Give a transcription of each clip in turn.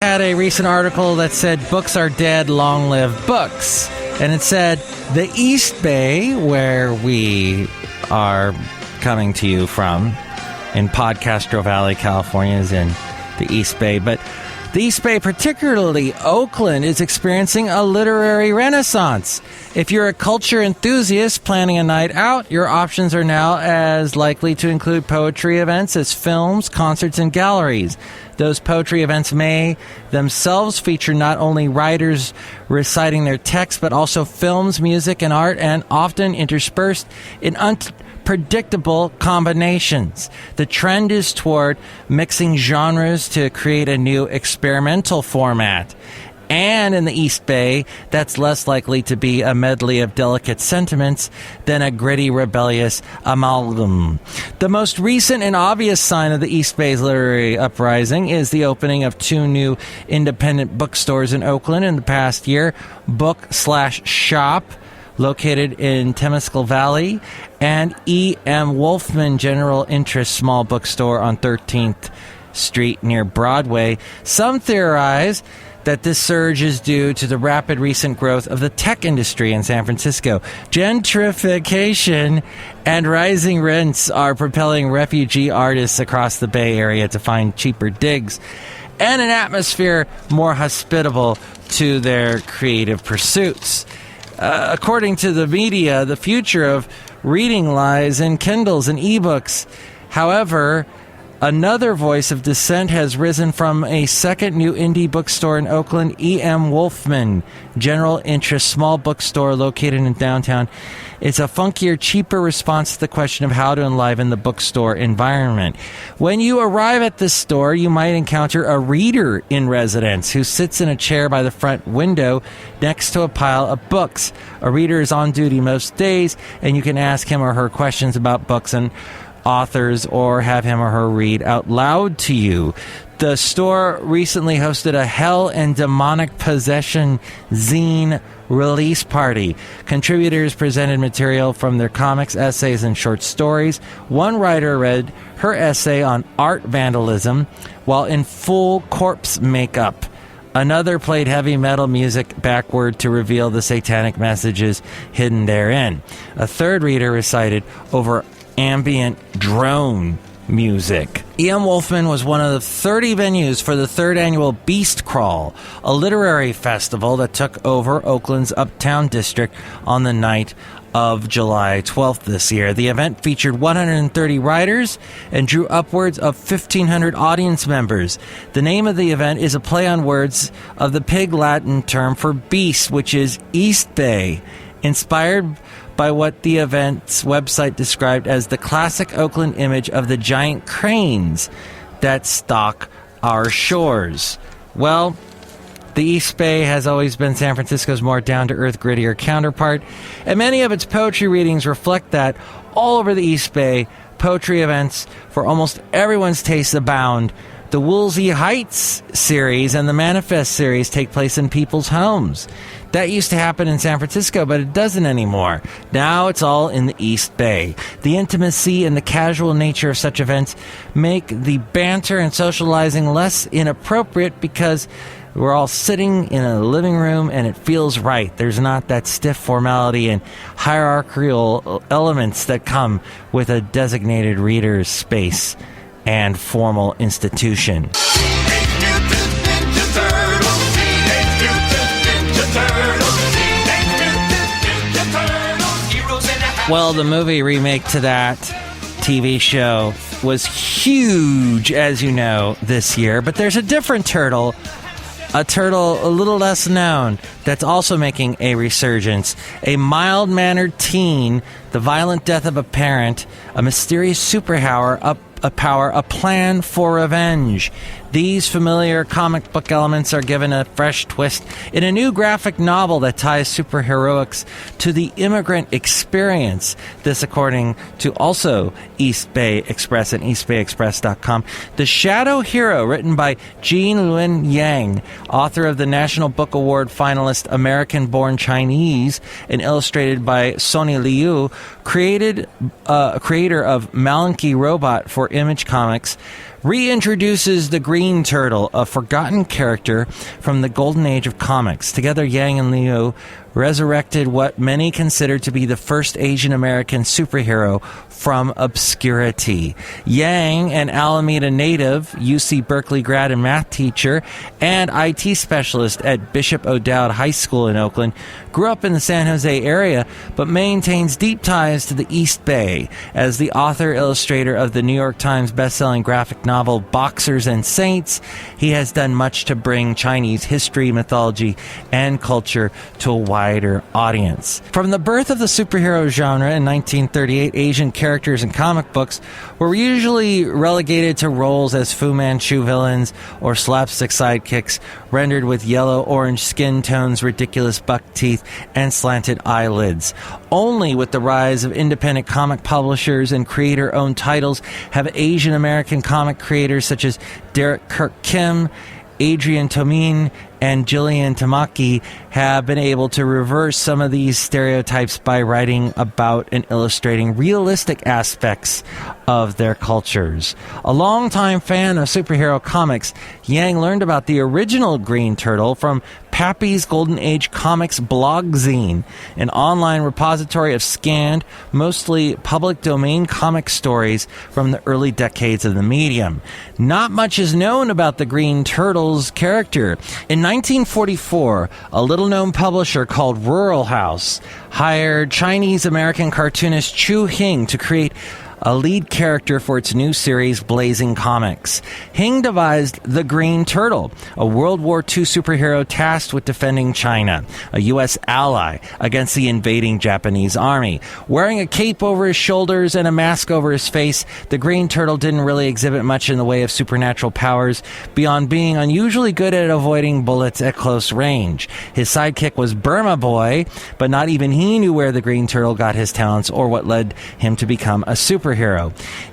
Had a recent article that said books are dead, long live books. And it said the East Bay, where we are coming to you from, in Podcastro Valley, California, is in the East Bay. But the East Bay, particularly Oakland, is experiencing a literary renaissance. If you're a culture enthusiast planning a night out, your options are now as likely to include poetry events as films, concerts, and galleries. Those poetry events may themselves feature not only writers reciting their texts, but also films, music, and art, and often interspersed in unpredictable combinations. The trend is toward mixing genres to create a new experimental format. And in the East Bay, that's less likely to be a medley of delicate sentiments than a gritty, rebellious amalgam. The most recent and obvious sign of the East Bay's literary uprising is the opening of 2 new independent bookstores in Oakland in the past year, Book/Shop, located in Temescal Valley, and E.M. Wolfman General Interest Small Bookstore on 13th Street near Broadway. Some theorize that this surge is due to the rapid recent growth of the tech industry in San Francisco. Gentrification and rising rents are propelling refugee artists across the Bay Area to find cheaper digs and an atmosphere more hospitable to their creative pursuits. According to the media, the future of reading lies in Kindles and ebooks. However, another voice of dissent has risen from a second new indie bookstore in Oakland, E.M. Wolfman General Interest Small Bookstore located in downtown. It's a funkier, cheaper response to the question of how to enliven the bookstore environment. When you arrive at this store, you might encounter a reader in residence who sits in a chair by the front window next to a pile of books. A reader is on duty most days, and you can ask him or her questions about books and authors or have him or her read out loud to you. The store recently hosted a Hell and Demonic Possession zine release party. Contributors presented material from their comics, essays, and short stories. One writer read her essay on art vandalism while in full corpse makeup. Another played heavy metal music backward to reveal the satanic messages hidden therein. A third reader recited over ambient drone music. E.M. Wolfman was one of the 30 venues for the 3rd annual Beast Crawl, a literary festival that took over Oakland's Uptown District on the night of July 12th this year. The event featured 130 writers and drew upwards of 1,500 audience members. The name of the event is a play on words of the Pig Latin term for beast, which is East Bay, inspired by what the event's website described as the classic Oakland image of the giant cranes that stalk our shores. Well, the East Bay has always been San Francisco's more down-to-earth, grittier counterpart, and many of its poetry readings reflect that. All over the East Bay, poetry events for almost everyone's tastes abound. The Woolsey Heights series and the Manifest series take place in people's homes. That used to happen in San Francisco, but it doesn't anymore. Now it's all in the East Bay. The intimacy and the casual nature of such events make the banter and socializing less inappropriate because we're all sitting in a living room and it feels right. There's not that stiff formality and hierarchical elements that come with a designated reader's space and formal institution. Well, the movie remake to that TV show was huge, as you know, this year. But there's a different turtle, a turtle a little less known, that's also making a resurgence. A mild-mannered teen, the violent death of a parent, a mysterious superpower, a plan for revenge. These familiar comic book elements are given a fresh twist in a new graphic novel that ties superheroics to the immigrant experience. This according to also East Bay Express and eastbayexpress.com. The Shadow Hero, written by Jean Luen Yang, author of the National Book Award finalist American Born Chinese, and illustrated by Sonny Liu, creator of Malinky Robot for Image Comics, reintroduces the Green Turtle, a forgotten character from the golden age of comics. Together, Yang and Liu resurrected what many consider to be the first Asian American superhero from obscurity. Yang, an Alameda native, UC Berkeley grad and math teacher, and IT specialist at Bishop O'Dowd High School in Oakland, grew up in the San Jose area, but maintains deep ties to the East Bay. As the author-illustrator of the New York Times bestselling graphic novel Boxers and Saints, he has done much to bring Chinese history, mythology, and culture to a wider audience. From the birth of the superhero genre in 1938, Asian characters in comic books were usually relegated to roles as Fu Manchu villains or slapstick sidekicks, rendered with yellow-orange skin tones, ridiculous buck teeth, and slanted eyelids. Only with the rise of independent comic publishers and creator-owned titles have Asian American comic creators such as Derek Kirk Kim, Adrian Tomine, and Jillian Tamaki have been able to reverse some of these stereotypes by writing about and illustrating realistic aspects of their cultures. A longtime fan of superhero comics, Yang learned about the original Green Turtle from Pappy's Golden Age Comics blog zine, an online repository of scanned, mostly public domain comic stories from the early decades of the medium. Not much is known about the Green Turtle's character. In 1944, a little-known publisher called Rural House hired Chinese-American cartoonist Chu Hing to create a lead character for its new series, Blazing Comics. Hing devised the Green Turtle, a World War II superhero tasked with defending China, a U.S. ally, against the invading Japanese army. Wearing a cape over his shoulders and a mask over his face, the Green Turtle didn't really exhibit much in the way of supernatural powers, beyond being unusually good at avoiding bullets at close range. His sidekick was Burma Boy, but not even he knew where the Green Turtle got his talents or what led him to become a superhero.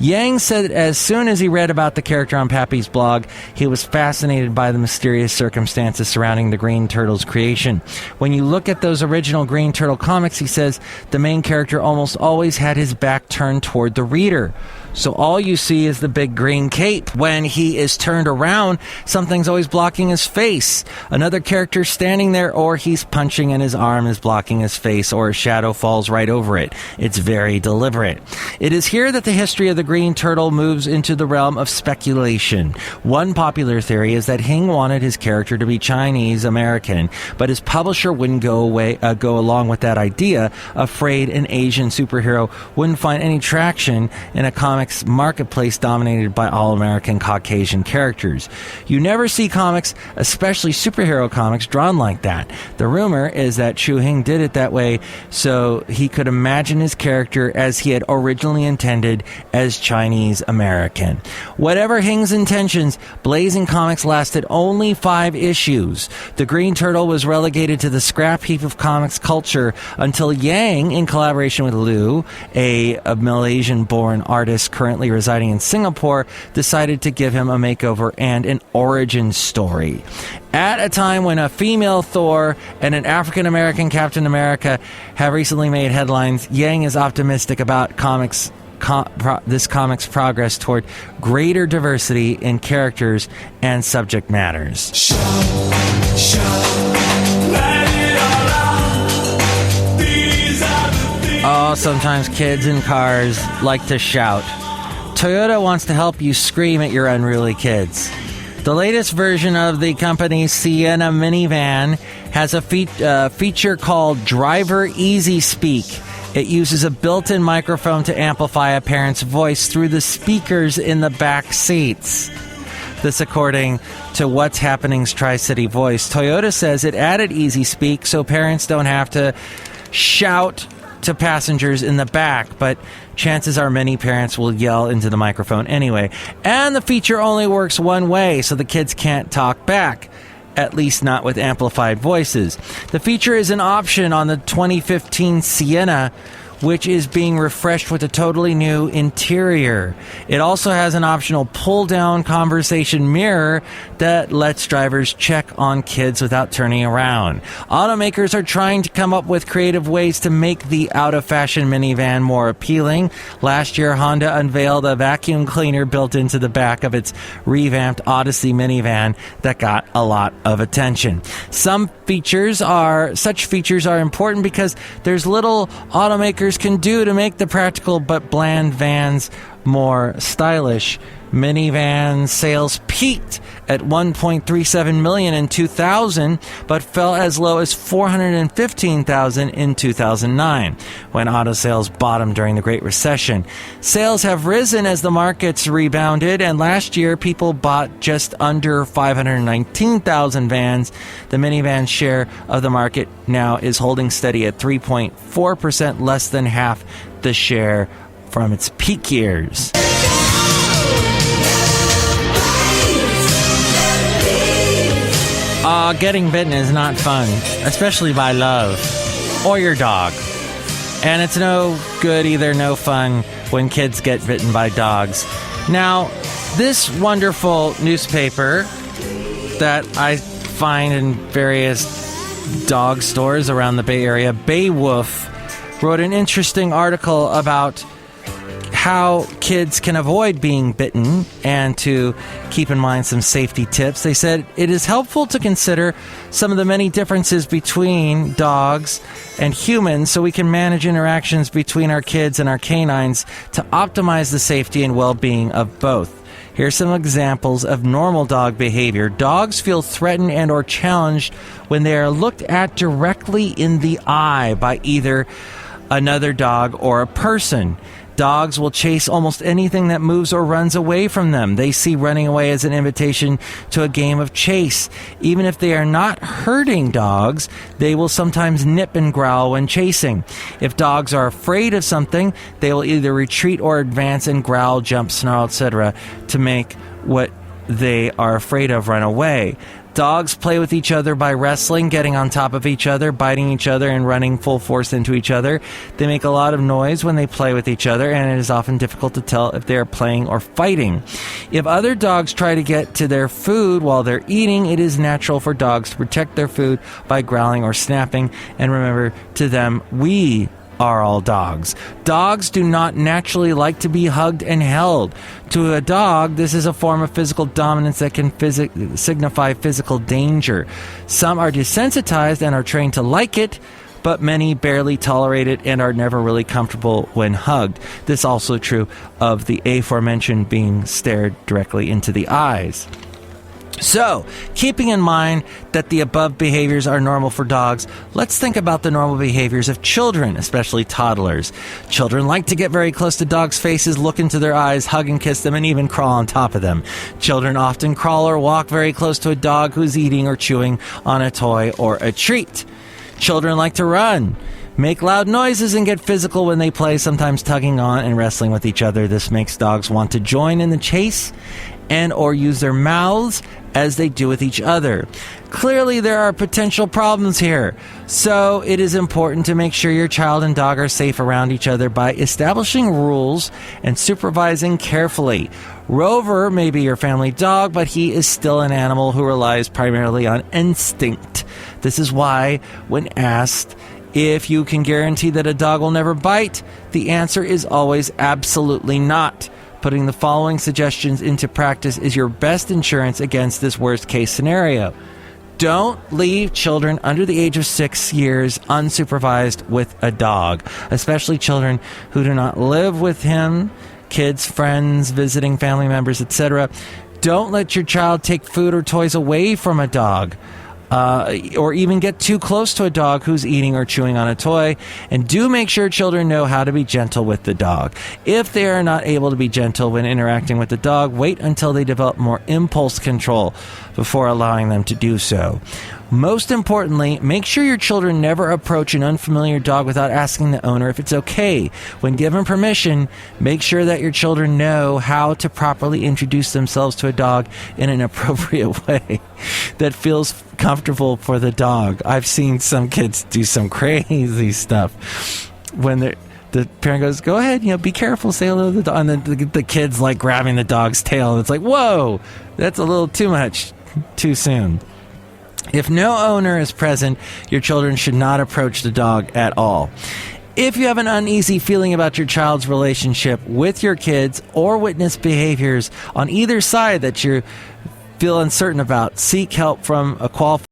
Yang said as soon as he read about the character on Pappy's blog, he was fascinated by the mysterious circumstances surrounding the Green Turtle's creation. When you look at those original Green Turtle comics, he says, the main character almost always had his back turned toward the reader. So all you see is the big green cape. When he is turned around, something's always blocking his face. Another character standing there, or he's punching and his arm is blocking his face, or a shadow falls right over it. It's very deliberate. It is here that the history of the Green Turtle moves into the realm of speculation. One popular theory is that Hing wanted his character to be Chinese American, but his publisher wouldn't go along with that idea, afraid an Asian superhero wouldn't find any traction in a comics marketplace dominated by all-American Caucasian characters. You never see comics, especially superhero comics, drawn like that. The rumor is that Chu Hing did it that way so he could imagine his character as he had originally intended, as Chinese American. Whatever Hing's intentions, Blazing Comics lasted only 5 issues. The Green Turtle was relegated to the scrap heap of comics culture until Yang, in collaboration with Liu, a Malaysian-born artist currently residing in Singapore, decided to give him a makeover and an origin story. At a time when a female Thor and an African-American Captain America have recently made headlines, Yang is optimistic about this comic's progress toward greater diversity in characters and subject matters. Oh, sometimes kids in cars like to shout. Toyota wants to help you scream at your unruly kids. The latest version of the company's Sienna minivan has a feature called Driver Easy Speak. It uses a built-in microphone to amplify a parent's voice through the speakers in the back seats. This according to What's Happening's Tri-City Voice. Toyota says it added Easy Speak so parents don't have to shout to passengers in the back, but chances are many parents will yell into the microphone anyway. And the feature only works one way, so the kids can't talk back, at least not with amplified voices. The feature is an option on the 2015 Sienna, which is being refreshed with a totally new interior. It also has an optional pull-down conversation mirror that lets drivers check on kids without turning around. Automakers are trying to come up with creative ways to make the out-of-fashion minivan more appealing. Last year, Honda unveiled a vacuum cleaner built into the back of its revamped Odyssey minivan that got a lot of attention. Such features are important because there's little automakers can do to make the practical but bland vans more stylish. Minivan sales peaked at 1.37 million in 2000, but fell as low as 415,000 in 2009, when auto sales bottomed during the Great Recession. Sales have risen as the markets rebounded, and last year people bought just under 519,000 vans. The minivan share of the market now is holding steady at 3.4%, less than half the share from its peak years. Getting bitten is not fun, especially by love or your dog. And it's no good either, no fun when kids get bitten by dogs. Now, this wonderful newspaper that I find in various dog stores around the Bay Area, Beowulf, wrote an interesting article about how kids can avoid being bitten and to keep in mind some safety tips. They said it is helpful to consider some of the many differences between dogs and humans so we can manage interactions between our kids and our canines to optimize the safety and well-being of both. Here's some examples of normal dog behavior. Dogs feel threatened and or challenged when they are looked at directly in the eye by either another dog or a person. Dogs will chase almost anything that moves or runs away from them. They see running away as an invitation to a game of chase. Even if they are not hurting dogs, they will sometimes nip and growl when chasing. If dogs are afraid of something, they will either retreat or advance and growl, jump, snarl, etc. to make what they are afraid of run away. Dogs play with each other by wrestling, getting on top of each other, biting each other, and running full force into each other. They make a lot of noise when they play with each other, and it is often difficult to tell if they are playing or fighting. If other dogs try to get to their food while they're eating, it is natural for dogs to protect their food by growling or snapping. And remember, to them, we are all dogs. Dogs do not naturally like to be hugged and held. To a dog, this is a form of physical dominance that can signify physical danger. Some are desensitized and are trained to like it, but many barely tolerate it and are never really comfortable when hugged. This is also true of the aforementioned being stared directly into the eyes. So, keeping in mind that the above behaviors are normal for dogs, let's think about the normal behaviors of children, especially toddlers. Children like to get very close to dogs' faces, look into their eyes, hug and kiss them, and even crawl on top of them. Children often crawl or walk very close to a dog who's eating or chewing on a toy or a treat. Children like to run, make loud noises, and get physical when they play, sometimes tugging on and wrestling with each other. This makes dogs want to join in the chase and or use their mouths as they do with each other. Clearly, there are potential problems here, so it is important to make sure your child and dog are safe around each other by establishing rules and supervising carefully. Rover may be your family dog, but he is still an animal who relies primarily on instinct. This is why, when asked if you can guarantee that a dog will never bite, the answer is always absolutely not. Putting the following suggestions into practice is your best insurance against this worst-case scenario. Don't leave children under the age of 6 years unsupervised with a dog, especially children who do not live with him, kids, friends, visiting family members, etc. Don't let your child take food or toys away from a dog. Or even get too close to a dog who's eating or chewing on a toy. And do make sure children know how to be gentle with the dog. If they are not able to be gentle when interacting with the dog, wait until they develop more impulse control before allowing them to do so. Most importantly, make sure your children never approach an unfamiliar dog without asking the owner if it's okay. When given permission, make sure that your children know how to properly introduce themselves to a dog in an appropriate way that feels comfortable for the dog. I've seen some kids do some crazy stuff when the parent goes, go ahead, be careful, say hello to the dog. And then the kid's like grabbing the dog's tail. And it's like, whoa, that's a little too much, too soon. If no owner is present, your children should not approach the dog at all. If you have an uneasy feeling about your child's relationship with your kids or witness behaviors on either side that you feel uncertain about, seek help from a qualified